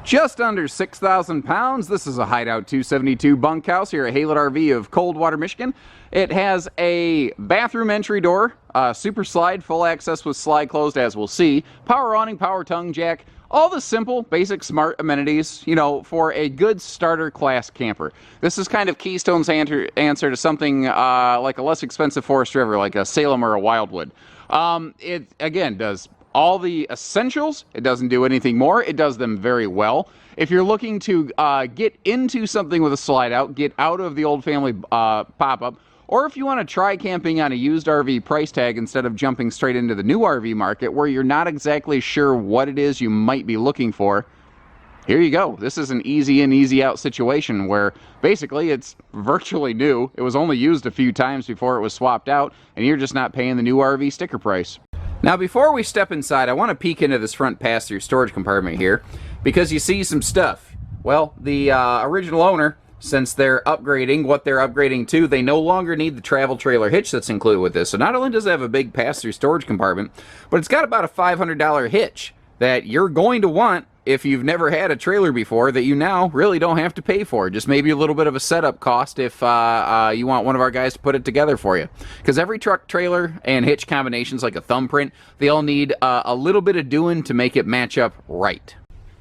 Just under 6,000 pounds, this is a Hideout 272 bunkhouse here at Hideout RV of Coldwater, Michigan. It has a bathroom entry door, super slide, full access with slide closed as we'll see, power awning, power tongue jack, all the simple, basic, smart amenities, you know, for a good starter class camper. This is kind of Keystone's answer to something like a less expensive Forest River, like a Salem or a Wildwood. It, again, does all the essentials. It doesn't do anything more. It does them very well. If you're looking to get into something with a slide out, get out of the old family pop-up, or if you want to try camping on a used RV price tag instead of jumping straight into the new RV market where you're not exactly sure what it is you might be looking for, here you go. This is an easy in, easy out situation where basically it's virtually new. It was only used a few times before it was swapped out, and you're just not paying the new RV sticker price. Now, before we step inside, I want to peek into this front pass-through storage compartment here because you see some stuff. Well, the original owner, since they're upgrading what they're upgrading to, they no longer need the travel trailer hitch that's included with this. So not only does it have a big pass-through storage compartment, but it's got about a $500 hitch that you're going to want if you've never had a trailer before that you now really don't have to pay for. Just maybe a little bit of a setup cost if you want one of our guys to put it together for you. Because every truck, trailer, and hitch combinations like a thumbprint, they all need a little bit of doing to make it match up right.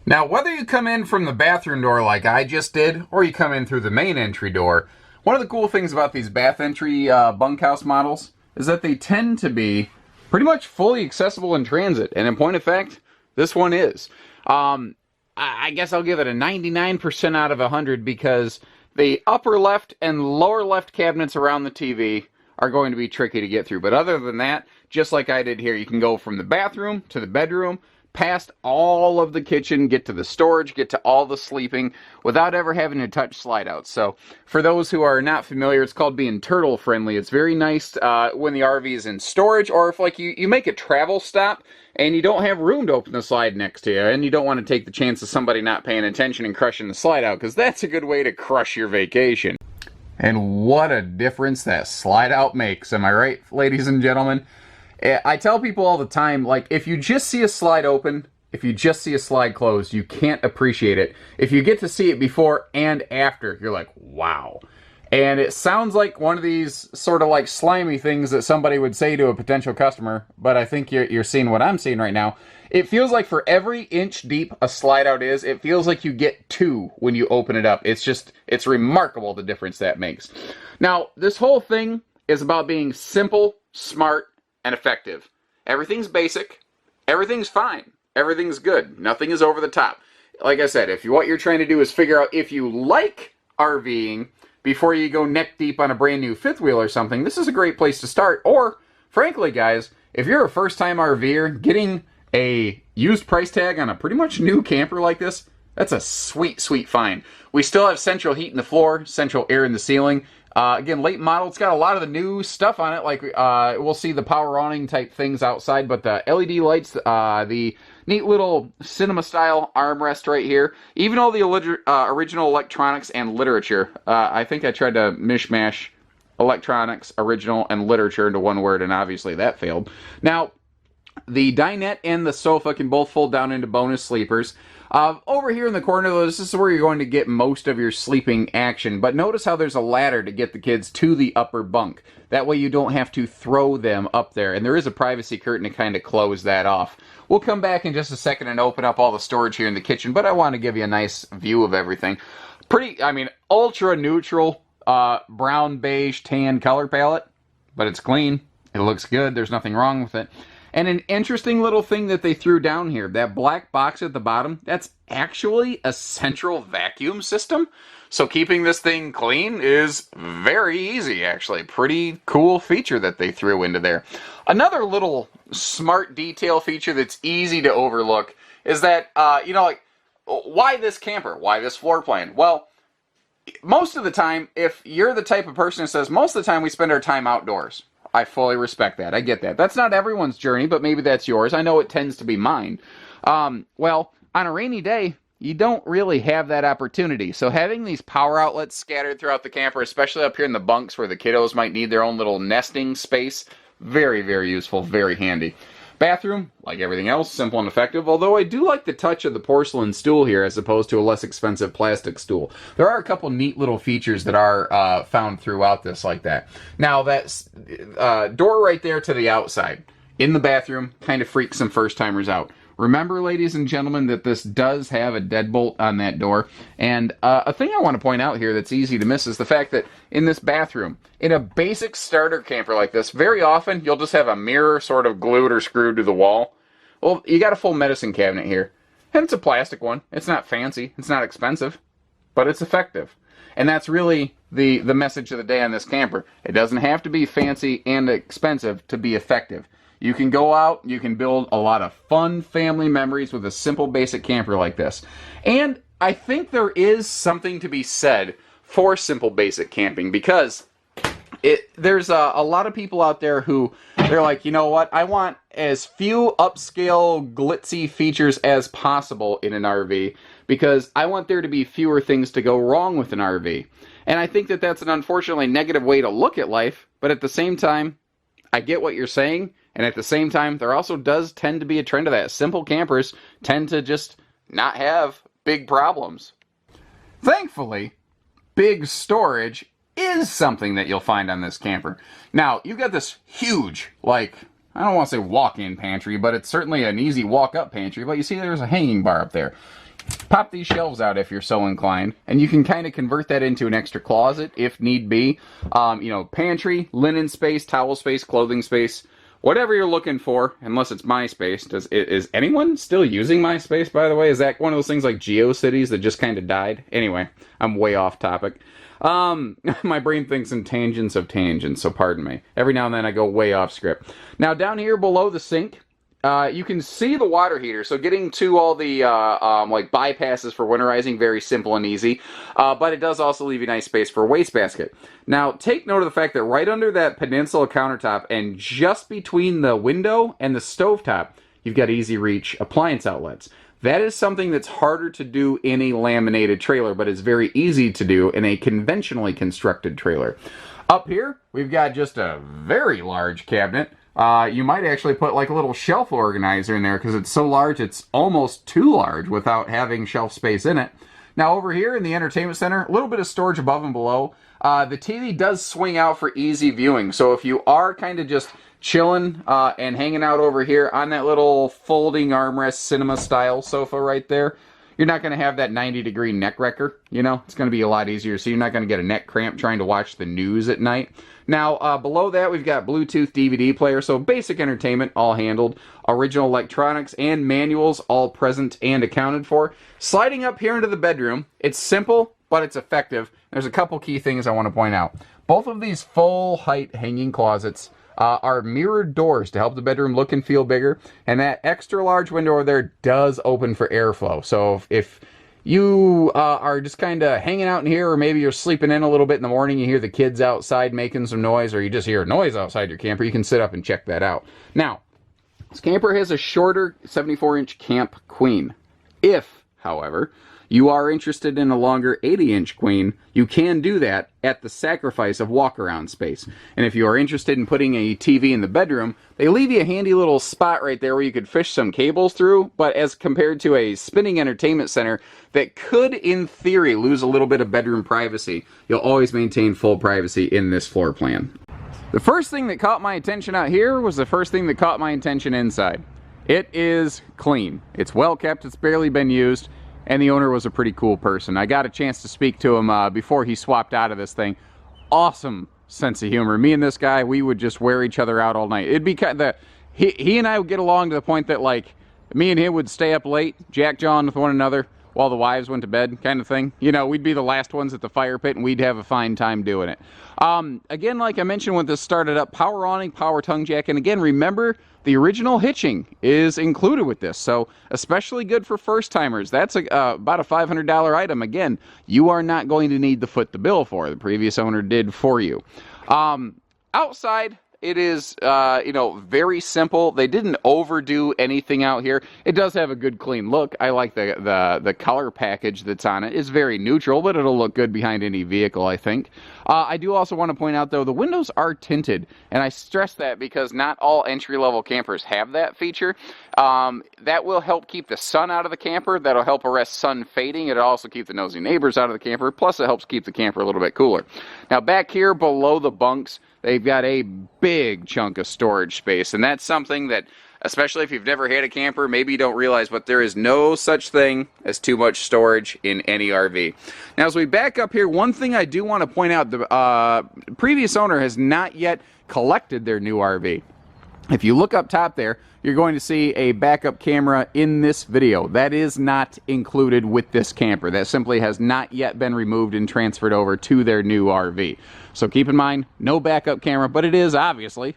Now, whether you come in from the bathroom door like I just did, or you come in through the main entry door, one of the cool things about these bath entry bunkhouse models is that they tend to be pretty much fully accessible in transit. And in point of fact, this one is. I guess I'll give it a 99% out of 100 because the upper left and lower left cabinets around the TV are going to be tricky to get through. But other than that, just like I did here, you can go from the bathroom to the bedroom, past all of the kitchen, get to the storage, get to all the sleeping without ever having to touch slide outs. So for those who are not familiar, it's called being turtle friendly. It's very nice when the RV is in storage, or if like you make a travel stop and you don't have room to open the slide next to you, and you don't want to take the chance of somebody not paying attention and crushing the slide out, because that's a good way to crush your vacation. And what a difference that slide out makes, am I right, ladies and gentlemen? I tell people all the time, like, if you just see a slide open, if you just see a slide closed, you can't appreciate it. If you get to see it before and after, you're like, wow. And it sounds like one of these sort of like slimy things that somebody would say to a potential customer, but I think you're seeing what I'm seeing right now. It feels like for every inch deep a slide out is, it feels like you get two when you open it up. It's remarkable the difference that makes. Now, this whole thing is about being simple, smart, and effective. Everything's basic, everything's fine, everything's good, nothing is over the top. Like I said, if what you're trying to do is figure out if you like RVing before you go neck deep on a brand new fifth wheel or something, this is a great place to start. Or, frankly guys, if you're a first-time RVer, getting a used price tag on a pretty much new camper like this, that's a sweet, sweet find. We still have central heat in the floor, central air in the ceiling. Again, late model, it's got a lot of the new stuff on it, like we'll see the power awning type things outside, but the LED lights, the neat little cinema-style armrest right here, even all the original electronics and literature. I think I tried to mishmash electronics, original, and literature into one word, and obviously that failed. Now, the dinette and the sofa can both fold down into bonus sleepers. Over here in the corner, though, this is where you're going to get most of your sleeping action. But notice how there's a ladder to get the kids to the upper bunk. That way you don't have to throw them up there. And there is a privacy curtain to kind of close that off. We'll come back in just a second and open up all the storage here in the kitchen, but I want to give you a nice view of everything. Ultra neutral, brown, beige, tan color palette, but it's clean. It looks good. There's nothing wrong with it. And an interesting little thing that they threw down here, that black box at the bottom, that's actually a central vacuum system. So keeping this thing clean is very easy, actually. Pretty cool feature that they threw into there. Another little smart detail feature that's easy to overlook is that, why this camper? Why this floor plan? Well, most of the time, if you're the type of person who says, most of the time we spend our time outdoors. I fully respect that. I get that. That's not everyone's journey, but maybe that's yours. I know it tends to be mine. Well, on a rainy day, you don't really have that opportunity. So having these power outlets scattered throughout the camper, especially up here in the bunks where the kiddos might need their own little nesting space, very, very useful, very handy. Bathroom, like everything else, simple and effective, although I do like the touch of the porcelain stool here as opposed to a less expensive plastic stool. There are a couple neat little features that are found throughout this like that. Now, that door right there to the outside in the bathroom kind of freaks some first-timers out. Remember, ladies and gentlemen, that this does have a deadbolt on that door. And a thing I want to point out here that's easy to miss is the fact that in this bathroom, in a basic starter camper like this, very often you'll just have a mirror sort of glued or screwed to the wall. Well, you got a full medicine cabinet here. And it's a plastic one. It's not fancy. It's not expensive. But it's effective. And that's really the message of the day on this camper. It doesn't have to be fancy and expensive to be effective. You can go out, you can build a lot of fun family memories with a simple basic camper like this. And I think there is something to be said for simple basic camping because there's a lot of people out there who, they're like, you know what, I want as few upscale glitzy features as possible in an RV because I want there to be fewer things to go wrong with an RV. And I think that that's an unfortunately negative way to look at life, but at the same time, I get what you're saying. And at the same time, there also does tend to be a trend of that. Simple campers tend to just not have big problems. Thankfully, big storage is something that you'll find on this camper. Now, you've got this huge, like, I don't want to say walk-in pantry, but it's certainly an easy walk-up pantry. But you see there's a hanging bar up there. Pop these shelves out if you're so inclined, and you can kind of convert that into an extra closet if need be. Pantry, linen space, towel space, clothing space. Whatever you're looking for, unless it's MySpace. Is anyone still using MySpace, by the way? Is that one of those things like GeoCities that just kind of died? Anyway, I'm way off topic. My brain thinks in tangents of tangents, so pardon me. Every now and then I go way off script. Now, down here below the sink, you can see the water heater, so getting to all the bypasses for winterizing, very simple and easy. But it does also leave you nice space for a wastebasket. Now, take note of the fact that right under that peninsula countertop and just between the window and the stovetop, you've got easy reach appliance outlets. That is something that's harder to do in a laminated trailer, but is very easy to do in a conventionally constructed trailer. Up here, we've got just a very large cabinet. You might actually put like a little shelf organizer in there because it's so large it's almost too large without having shelf space in it. Now over here in the entertainment center, a little bit of storage above and below. The TV does swing out for easy viewing, so if you are kind of just chilling and hanging out over here on that little folding armrest cinema style sofa right there, you're not going to have that 90-degree neck wrecker. It's going to be a lot easier, so you're not going to get a neck cramp trying to watch the news at night. Now, below that, we've got Bluetooth DVD player, so basic entertainment all handled. Original electronics and manuals all present and accounted for. Sliding up here into the bedroom, it's simple, but it's effective. There's a couple key things I want to point out. Both of these full-height hanging closets are mirrored doors to help the bedroom look and feel bigger. And that extra large window over there does open for airflow. So if you are just kind of hanging out in here, or maybe you're sleeping in a little bit in the morning, you hear the kids outside making some noise, or you just hear a noise outside your camper, you can sit up and check that out. Now, this camper has a shorter 74-inch Camp Queen. If, however, you are interested in a longer 80-inch queen, you can do that at the sacrifice of walk-around space. And if you are interested in putting a TV in the bedroom, they leave you a handy little spot right there where you could fish some cables through, but as compared to a spinning entertainment center that could, in theory, lose a little bit of bedroom privacy, you'll always maintain full privacy in this floor plan. The first thing that caught my attention out here was the first thing that caught my attention inside. It is clean. It's well kept, it's barely been used. And the owner was a pretty cool person. I got a chance to speak to him before he swapped out of this thing. Awesome sense of humor. Me and this guy, we would just wear each other out all night. It'd be kind of he and I would get along to the point that, like, me and him would stay up late, jack-jawing with one another while the wives went to bed, kind of thing. We'd be the last ones at the fire pit, and we'd have a fine time doing it. Again, like I mentioned when this started up, power awning, power tongue jack, and again, remember, the original hitching is included with this, so especially good for first-timers. That's about a $500 item. Again, you are not going to need to foot the bill for. The previous owner did for you. Outside, It is, very simple. They didn't overdo anything out here. It does have a good, clean look. I like the color package that's on it. It's very neutral, but it'll look good behind any vehicle, I think. I do also want to point out, though, the windows are tinted, and I stress that because not all entry-level campers have that feature. That will help keep the sun out of the camper. That'll help arrest sun fading. It'll also keep the nosy neighbors out of the camper, plus it helps keep the camper a little bit cooler. Now, back here below the bunks, they've got a big chunk of storage space, and that's something that, especially if you've never had a camper, maybe you don't realize, but there is no such thing as too much storage in any RV. Now, as we back up here, one thing I do want to point out, the previous owner has not yet collected their new RV. If you look up top there, you're going to see a backup camera in this video. That is not included with this camper. That simply has not yet been removed and transferred over to their new RV. So keep in mind, no backup camera, but it is obviously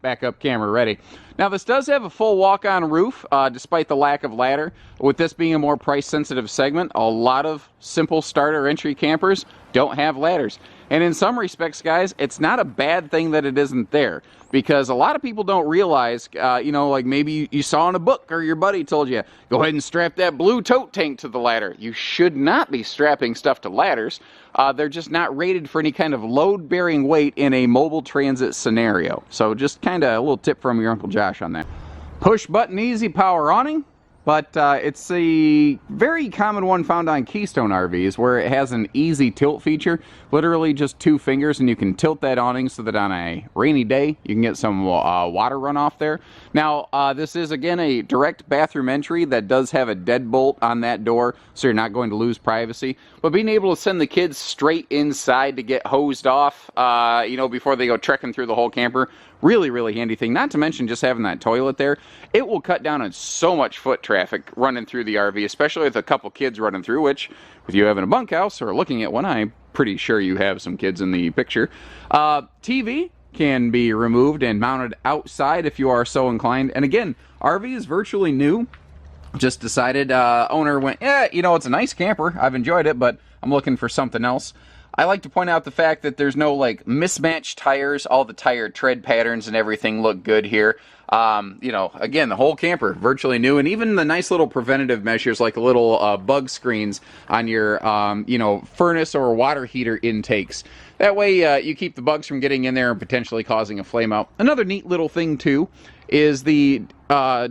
backup camera ready. Now, this does have a full walk-on roof, despite the lack of ladder. With this being a more price-sensitive segment, a lot of simple starter entry campers don't have ladders. And in some respects, guys, it's not a bad thing that it isn't there, because a lot of people don't realize, like maybe you saw in a book or your buddy told you, go ahead and strap that blue tote tank to the ladder. You should not be strapping stuff to ladders. They're just not rated for any kind of load-bearing weight in a mobile transit scenario. So just kind of a little tip from your Uncle Josh on that. Push button easy power awning. But it's a very common one found on Keystone RVs, where it has an easy tilt feature, literally just 2 fingers, and you can tilt that awning so that on a rainy day you can get some water runoff there. Now, this is, again, a direct bathroom entry that does have a deadbolt on that door, so you're not going to lose privacy. But being able to send the kids straight inside to get hosed off, before they go trekking through the whole camper, really, really handy thing. Not to mention just having that toilet there. It will cut down on so much foot traffic running through the RV, especially with a couple kids running through, which, with you having a bunkhouse or looking at one, I'm pretty sure you have some kids in the picture. TV can be removed and mounted outside if you are so inclined. And again, RV is virtually new. Just decided, owner went, it's a nice camper. I've enjoyed it, but I'm looking for something else. I like to point out the fact that there's no mismatched tires. All the tire tread patterns and everything look good here. Again, the whole camper virtually new, and even the nice little preventative measures like little bug screens on your furnace or water heater intakes. That way you keep the bugs from getting in there and potentially causing a flame out. Another neat little thing too is the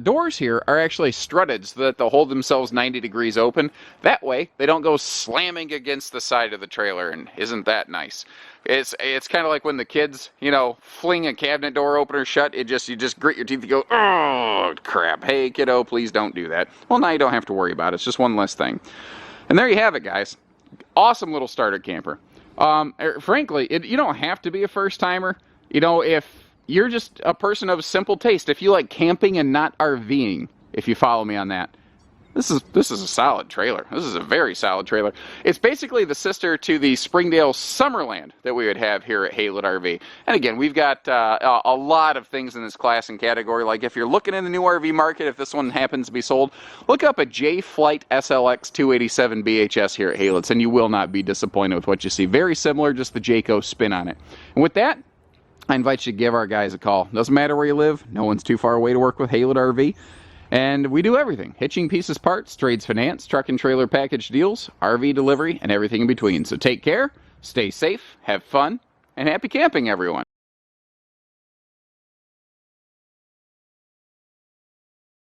doors here are actually strutted so that they'll hold themselves 90 degrees open. That way they don't go slamming against the side of the trailer, and isn't that nice? It's kind of like when the kids, fling a cabinet door opener shut. You just grit your teeth and go, oh crap, hey kiddo, please don't do that. Well, now you don't have to worry about it. It's just one less thing. And there you have it, guys. Awesome little starter camper. Frankly, you don't have to be a first timer. If you're just a person of simple taste, if you like camping and not RVing, if you follow me on that, this is a solid trailer. This is a very solid trailer. It's basically the sister to the Springdale Summerland that we would have here at Haylett RV. And again, we've got a lot of things in this class and category. Like if you're looking in the new RV market, if this one happens to be sold, look up a J-Flight SLX 287 BHS here at Haylett's, and you will not be disappointed with what you see. Very similar, just the Jayco spin on it. And with that, I invite you to give our guys a call. Doesn't matter where you live. No one's too far away to work with Haylett RV. And we do everything. Hitching, pieces, parts, trades, finance, truck and trailer package deals, RV delivery, and everything in between. So take care, stay safe, have fun, and happy camping, everyone.